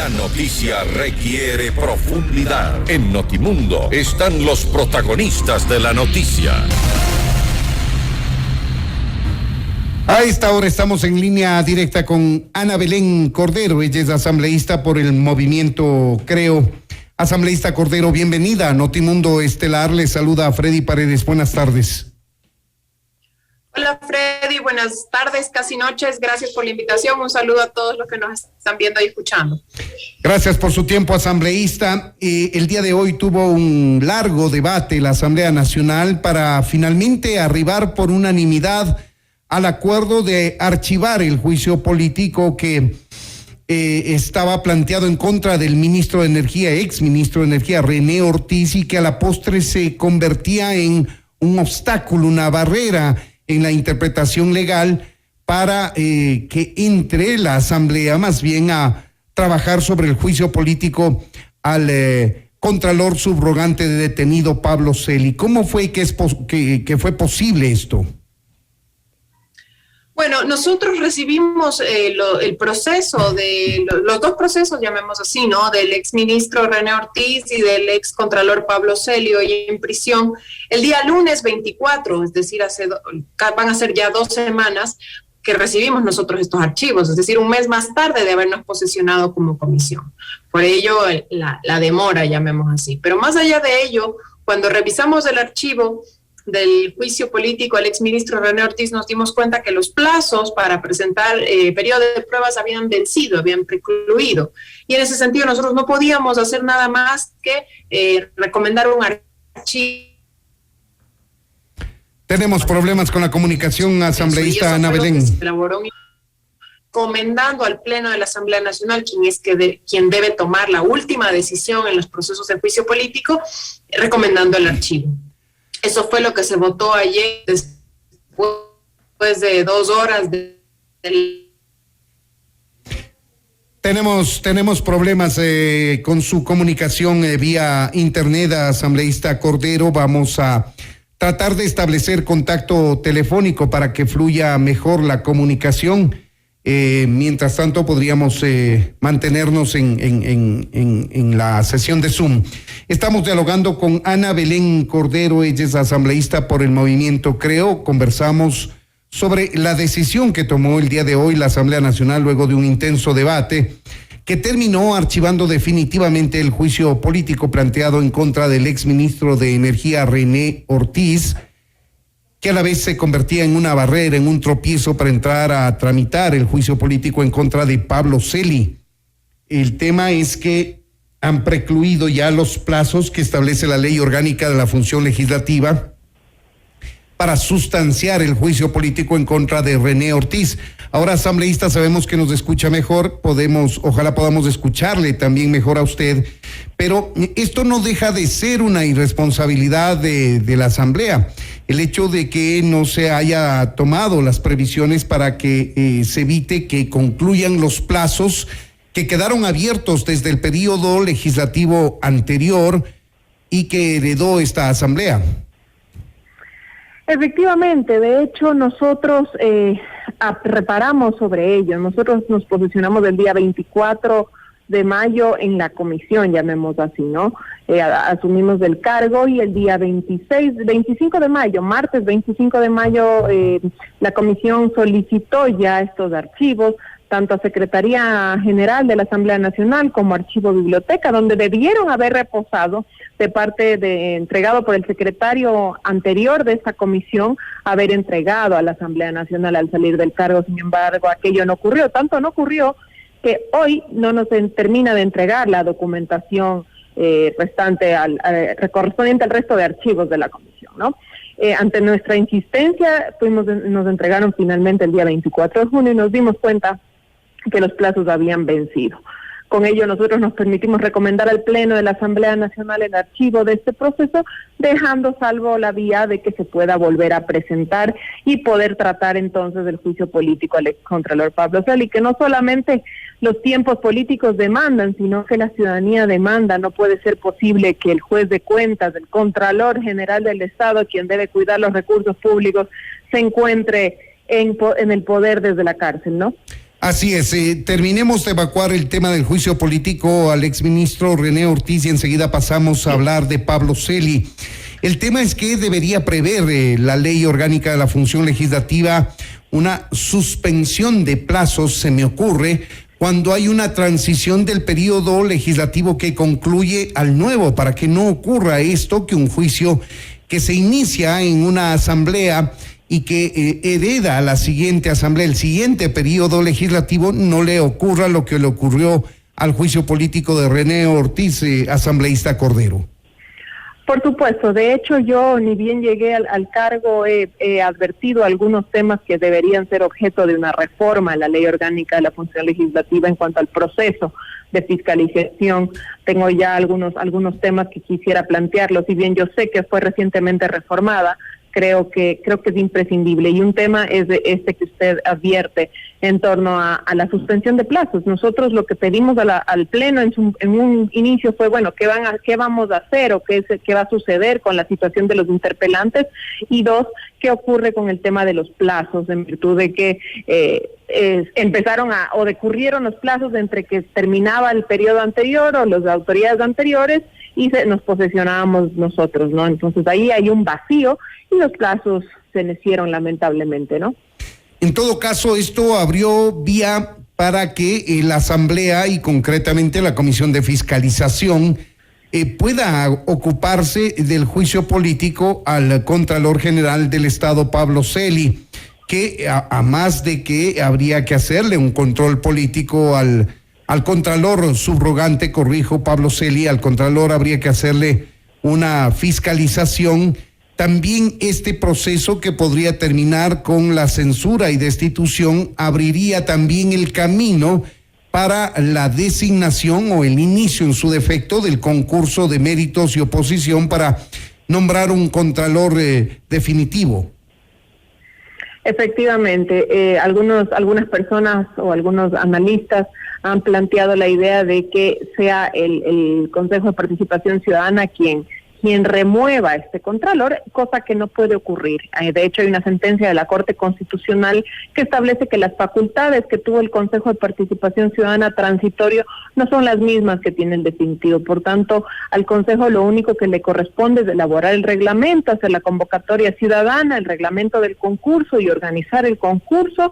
La noticia requiere profundidad. En Notimundo están los protagonistas de la noticia. A esta hora estamos en línea directa con Ana Belén Cordero. Ella es asambleísta por el movimiento Creo. Asambleísta Cordero, bienvenida a Notimundo Estelar. Le saluda a Freddy Paredes. Buenas tardes. Hola Freddy, buenas tardes, casi noches. Gracias por la invitación. Un saludo a todos los que nos están viendo y escuchando. Gracias por su tiempo, asambleísta. El día de hoy tuvo un largo debate la Asamblea Nacional para finalmente arribar por unanimidad al acuerdo de archivar el juicio político que estaba planteado en contra del ministro de Energía, ex ministro de Energía, René Ortiz, y que a la postre se convertía en un obstáculo, una barrera en la interpretación legal para que entre la Asamblea más bien a trabajar sobre el juicio político al contralor subrogante de detenido Pablo Celi. ¿Cómo fue que fue posible esto? Bueno, nosotros recibimos el proceso de los dos procesos, llamemos así, ¿no? Del exministro René Ortiz y del ex contralor Pablo Celi, hoy en prisión, el día lunes 24, es decir, van a ser ya 2 semanas que recibimos nosotros estos archivos, es decir, un mes más tarde de habernos posesionado como comisión. Por ello, la demora, llamemos así. Pero más allá de ello, cuando revisamos el archivo del juicio político al exministro René Ortiz, nos dimos cuenta que los plazos para presentar periodo de pruebas habían vencido, habían precluido. Y en ese sentido nosotros no podíamos hacer nada más que recomendar un archivo. Tenemos problemas con la comunicación, asambleísta Ana Belén. Se elaboró recomendando al Pleno de la Asamblea Nacional, quien debe tomar la última decisión en los procesos de juicio político, recomendando el archivo. Eso fue lo que se votó ayer, después de 2 horas Tenemos problemas con su comunicación vía internet, asambleísta Cordero. Vamos a tratar de establecer contacto telefónico para que fluya mejor la comunicación. Mientras tanto, podríamos mantenernos en la sesión de Zoom. Estamos dialogando con Ana Belén Cordero, ella es asambleísta por el movimiento Creo. Conversamos sobre la decisión que tomó el día de hoy la Asamblea Nacional luego de un intenso debate que terminó archivando definitivamente el juicio político planteado en contra del exministro de Energía René Ortiz, que a la vez se convertía en una barrera, en un tropiezo para entrar a tramitar el juicio político en contra de Pablo Celi. El tema es que han precluido ya los plazos que establece la Ley Orgánica de la Función Legislativa para sustanciar el juicio político en contra de René Ortiz. Ahora, asambleísta, sabemos que nos escucha mejor, ojalá podamos escucharle también mejor a usted, pero esto no deja de ser una irresponsabilidad de la Asamblea. El hecho de que no se haya tomado las previsiones para que se evite que concluyan los plazos que quedaron abiertos desde el periodo legislativo anterior y que heredó esta Asamblea. Efectivamente, de hecho nosotros reparamos sobre ello. Nosotros nos posicionamos el día 24 de mayo en la comisión, llamemos así, ¿no? Asumimos el cargo y el día 25 de mayo, martes 25 de mayo, la comisión solicitó ya estos archivos, tanto a Secretaría General de la Asamblea Nacional como Archivo Biblioteca, donde debieron haber reposado entregado por el secretario anterior de esta comisión, haber entregado a la Asamblea Nacional al salir del cargo. Sin embargo, aquello no ocurrió, tanto no ocurrió que hoy no nos termina de entregar la documentación restante correspondiente al resto de archivos de la comisión, ¿no? Ante nuestra insistencia, nos entregaron finalmente el día 24 de junio y nos dimos cuenta que los plazos habían vencido. Con ello nosotros nos permitimos recomendar al Pleno de la Asamblea Nacional el archivo de este proceso, dejando salvo la vía de que se pueda volver a presentar y poder tratar entonces el juicio político al excontralor Pablo Celi, que no solamente los tiempos políticos demandan, sino que la ciudadanía demanda. No puede ser posible que el juez de cuentas, el Contralor General del Estado, quien debe cuidar los recursos públicos, se encuentre en el poder desde la cárcel, ¿no? Así es, terminemos de evacuar el tema del juicio político al exministro René Ortiz y enseguida pasamos a hablar de Pablo Celi. El tema es que debería prever la ley orgánica de la función legislativa una suspensión de plazos, se me ocurre, cuando hay una transición del periodo legislativo que concluye al nuevo, para que no ocurra esto, que un juicio que se inicia en una asamblea y que hereda a la siguiente asamblea, el siguiente periodo legislativo, no le ocurra lo que le ocurrió al juicio político de René Ortiz, asambleísta Cordero. Por supuesto, de hecho yo ni bien llegué al cargo he advertido algunos temas que deberían ser objeto de una reforma a la ley orgánica de la función legislativa en cuanto al proceso de fiscalización. Tengo ya algunos temas que quisiera plantearlos, si bien yo sé que fue recientemente reformada, creo que es imprescindible. Y un tema es de este que usted advierte en torno a la suspensión de plazos. Nosotros lo que pedimos al Pleno en un inicio fue, bueno, ¿qué vamos a hacer o qué va a suceder con la situación de los interpelantes? Y dos, ¿qué ocurre con el tema de los plazos en virtud de que decurrieron los plazos entre que terminaba el periodo anterior o las autoridades anteriores y nos posesionábamos nosotros, ¿no? Entonces ahí hay un vacío y los plazos se nacieron lamentablemente, ¿no? En todo caso, esto abrió vía para que la Asamblea y concretamente la Comisión de Fiscalización pueda ocuparse del juicio político al Contralor General del Estado, Pablo Celi, que a más de que habría que hacerle un control político al Contralor subrogante, Pablo Celi, al Contralor habría que hacerle una fiscalización. También este proceso que podría terminar con la censura y destitución abriría también el camino para la designación o el inicio en su defecto del concurso de méritos y oposición para nombrar un Contralor definitivo. Efectivamente, algunas personas o algunos analistas han planteado la idea de que sea el Consejo de Participación Ciudadana quien remueva este contralor, cosa que no puede ocurrir. De hecho, hay una sentencia de la Corte Constitucional que establece que las facultades que tuvo el Consejo de Participación Ciudadana transitorio no son las mismas que tiene el definitivo. Por tanto, al Consejo lo único que le corresponde es elaborar el reglamento, hacer la convocatoria ciudadana, el reglamento del concurso y organizar el concurso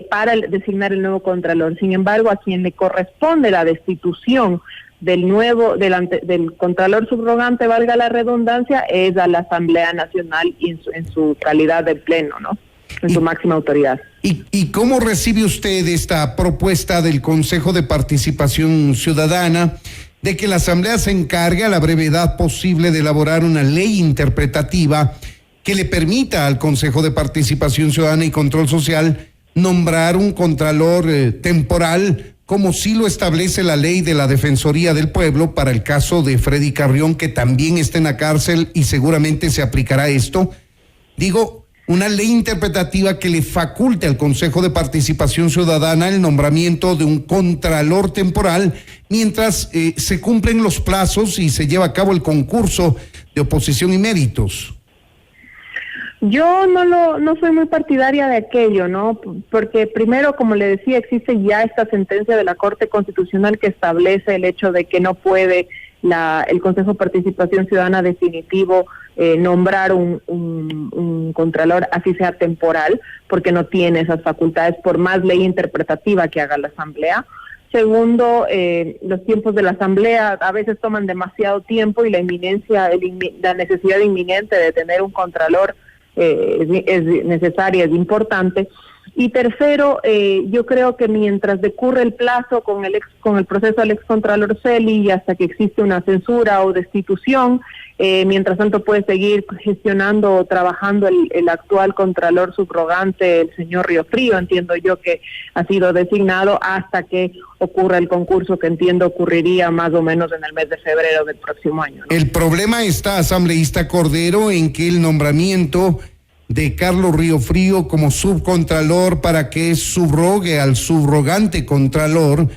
para designar el nuevo contralor. Sin embargo, a quien le corresponde la destitución del Contralor subrogante, valga la redundancia, es a la Asamblea Nacional y en su calidad de pleno, ¿no? En su máxima autoridad. ¿Y cómo recibe usted esta propuesta del Consejo de Participación Ciudadana de que la Asamblea se encargue a la brevedad posible de elaborar una ley interpretativa que le permita al Consejo de Participación Ciudadana y Control Social nombrar un Contralor temporal, como sí lo establece la ley de la Defensoría del Pueblo para el caso de Freddy Carrión, que también está en la cárcel y seguramente se aplicará esto? Digo, una ley interpretativa que le faculte al Consejo de Participación Ciudadana el nombramiento de un Contralor temporal mientras se cumplen los plazos y se lleva a cabo el concurso de oposición y méritos. Yo no soy muy partidaria de aquello, ¿no? Porque primero, como le decía, existe ya esta sentencia de la Corte Constitucional que establece el hecho de que no puede el Consejo de Participación Ciudadana definitivo nombrar un contralor, así sea temporal, porque no tiene esas facultades por más ley interpretativa que haga la Asamblea. Segundo, los tiempos de la Asamblea a veces toman demasiado tiempo y la necesidad inminente de tener un contralor es necesaria, es importante. Y tercero, yo creo que mientras decurre el plazo con el proceso del excontralor Celi y hasta que existe una censura o destitución, mientras tanto puede seguir gestionando o trabajando el actual contralor subrogante, el señor Riofrío, entiendo yo que ha sido designado hasta que ocurra el concurso, que entiendo ocurriría más o menos en el mes de febrero del próximo año, ¿no? El problema está, asambleísta Cordero, en que el nombramiento de Carlos Riofrío como subcontralor para que subrogue al subrogante contralor,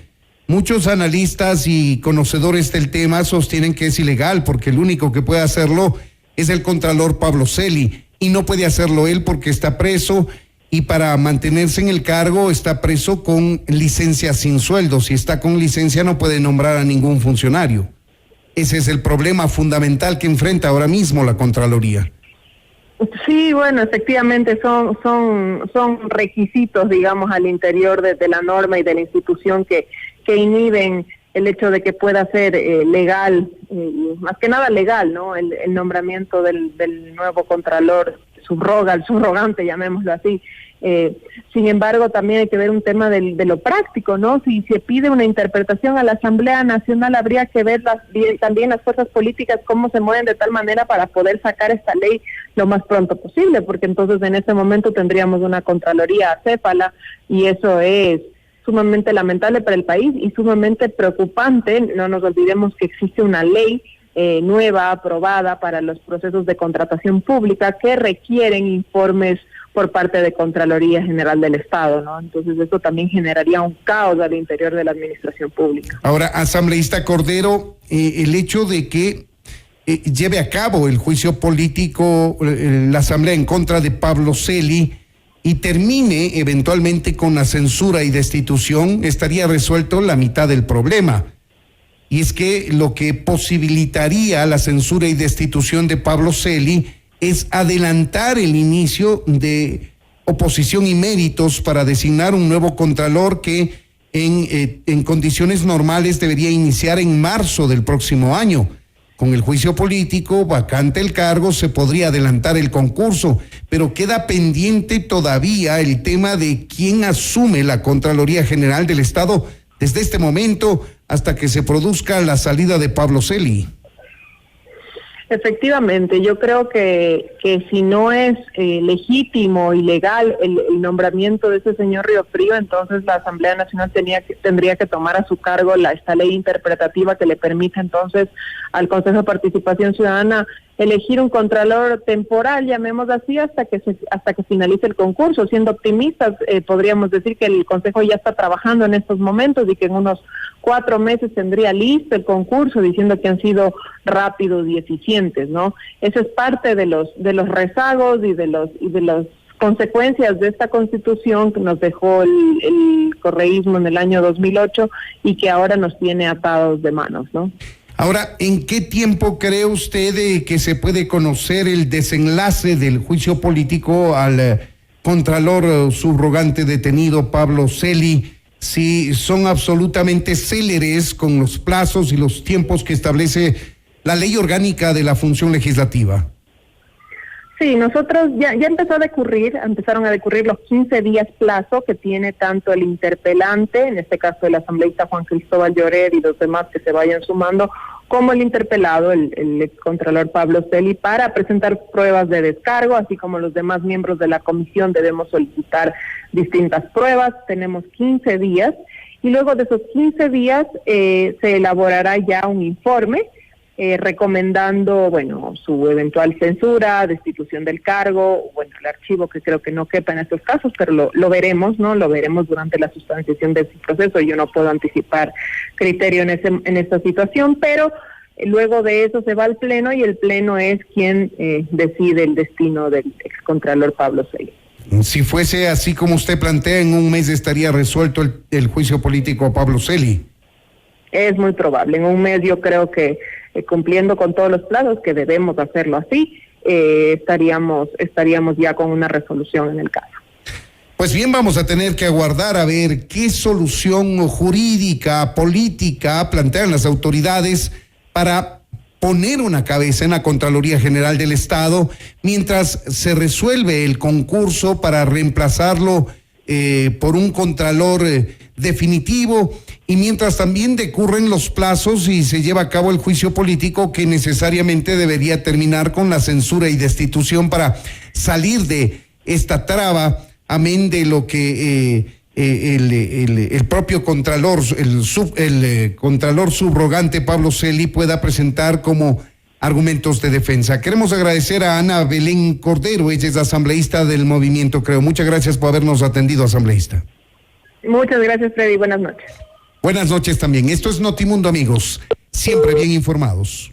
muchos analistas y conocedores del tema sostienen que es ilegal porque el único que puede hacerlo es el contralor Pablo Celi y no puede hacerlo él porque está preso y para mantenerse en el cargo está preso con licencia sin sueldo. Si está con licencia no puede nombrar a ningún funcionario. Ese es el problema fundamental que enfrenta ahora mismo la Contraloría. Sí, bueno, efectivamente son requisitos, digamos, al interior de la norma y de la institución que inhiben el hecho de que pueda ser legal, más que nada legal, ¿no? El nombramiento del nuevo contralor, el subrogante, llamémoslo así. Sin embargo, también hay que ver un tema de lo práctico, ¿no? Si se pide una interpretación a la Asamblea Nacional, habría que ver también las fuerzas políticas cómo se mueven de tal manera para poder sacar esta ley lo más pronto posible, porque entonces en este momento tendríamos una Contraloría acéfala y eso es sumamente lamentable para el país y sumamente preocupante. No nos olvidemos que existe una ley nueva, aprobada para los procesos de contratación pública que requieren informes por parte de Contraloría General del Estado, ¿no? Entonces eso también generaría un caos al interior de la administración pública. Ahora, asambleísta Cordero, el hecho de que lleve a cabo el juicio político, la Asamblea en contra de Pablo Celi, y termine eventualmente con la censura y destitución, estaría resuelto la mitad del problema. Y es que lo que posibilitaría la censura y destitución de Pablo Celi es adelantar el inicio de oposición y méritos para designar un nuevo contralor que en condiciones normales debería iniciar en marzo del próximo año. Con el juicio político, vacante el cargo, se podría adelantar el concurso, pero queda pendiente todavía el tema de quién asume la Contraloría General del Estado desde este momento hasta que se produzca la salida de Pablo Celi. Efectivamente, yo creo que si no es legítimo y legal el nombramiento de ese señor Riofrío, entonces la Asamblea Nacional tendría que tomar a su cargo esta ley interpretativa que le permita entonces al Consejo de Participación Ciudadana elegir un contralor temporal, llamemos así, hasta que finalice el concurso. Siendo optimistas, podríamos decir que el Consejo ya está trabajando en estos momentos y que en unos 4 meses tendría listo el concurso, diciendo que han sido rápidos y eficientes, ¿no? Eso es parte de los rezagos y de las consecuencias de esta Constitución que nos dejó el correísmo en el año 2008 y que ahora nos tiene atados de manos, ¿no? Ahora, ¿en qué tiempo cree usted que se puede conocer el desenlace del juicio político al contralor subrogante detenido Pablo Celi? Si son absolutamente céleres con los plazos y los tiempos que establece la ley orgánica de la función legislativa. Sí, nosotros ya empezaron a decurrir los 15 días plazo que tiene tanto el interpelante, en este caso el asambleísta Juan Cristóbal Lloret y los demás que se vayan sumando, como el interpelado, el excontralor Pablo Celi, para presentar pruebas de descargo, así como los demás miembros de la comisión debemos solicitar distintas pruebas. Tenemos 15 días y luego de esos 15 días se elaborará ya un informe recomendando, su eventual censura, destitución del cargo, el archivo, que creo que no quepa en estos casos, pero lo veremos, ¿no? Lo veremos durante la sustanciación de ese proceso. Yo no puedo anticipar criterio en esta situación, pero luego de eso se va al Pleno y el Pleno es quien decide el destino del excontralor Pablo Celi. Si fuese así como usted plantea, en un mes estaría resuelto el juicio político a Pablo Celi. Es muy probable. En un mes yo creo que cumpliendo con todos los plazos, que debemos hacerlo así, estaríamos ya con una resolución en el caso. Pues bien, vamos a tener que aguardar a ver qué solución jurídica, política plantean las autoridades para poner una cabeza en la Contraloría General del Estado mientras se resuelve el concurso para reemplazarlo por un contralor definitivo, y mientras también decurren los plazos y se lleva a cabo el juicio político que necesariamente debería terminar con la censura y destitución para salir de esta traba, amén de lo que el propio contralor, el contralor subrogante Pablo Celi pueda presentar como argumentos de defensa. Queremos agradecer a Ana Belén Cordero, ella es asambleísta del Movimiento Creo. Muchas gracias por habernos atendido, asambleísta. Muchas gracias, Freddy. Buenas noches. Buenas noches también. Esto es Notimundo, amigos. Siempre bien informados.